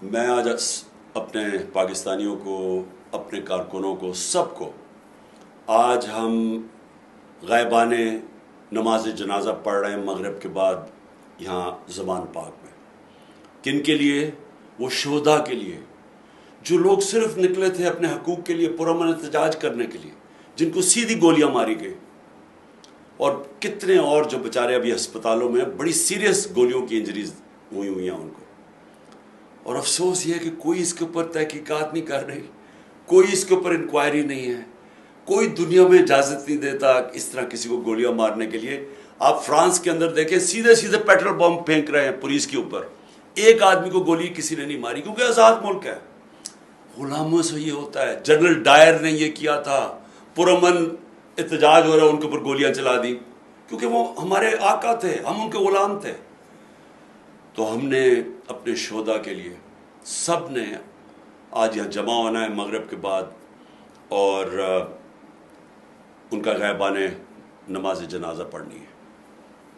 میں آج اپنے پاکستانیوں کو، اپنے کارکنوں کو، سب کو، آج ہم غائبانہ نماز جنازہ پڑھ رہے ہیں مغرب کے بعد یہاں زمان پاک میں۔ کن کے لیے؟ وہ شہداء کے لیے، جو لوگ صرف نکلے تھے اپنے حقوق کے لیے پرامن احتجاج کرنے کے لیے، جن کو سیدھی گولیاں ماری گئی، اور کتنے اور جو بیچارے ابھی ہسپتالوں میں بڑی سیریس گولیوں کی انجریز ہوئی ہیں ان کو۔ اور افسوس یہ ہے کہ کوئی اس کے اوپر تحقیقات نہیں کر رہی، کوئی اس کے اوپر انکوائری نہیں ہے، کوئی دنیا میں اجازت نہیں دیتا اس طرح کسی کو گولیاں مارنے کے لیے۔ آپ فرانس کے اندر دیکھیں، سیدھے سیدھے پیٹرول بم پھینک رہے ہیں پولیس کے اوپر، ایک آدمی کو گولی کسی نے نہیں ماری، کیونکہ آزاد ملک ہے۔ غلاموں سے یہ ہوتا ہے۔ جنرل ڈائر نے یہ کیا تھا، پرامن احتجاج ہو رہا ہے، ان کے اوپر گولیاں چلا دی، کیونکہ وہ ہمارے آقا تھے، ہم ان کے غلام تھے۔ تو ہم نے اپنے شہداء کے لیے سب نے آج یہاں جمع ہونا ہے مغرب کے بعد، اور ان کا غائبانہ نماز جنازہ پڑھنی ہے۔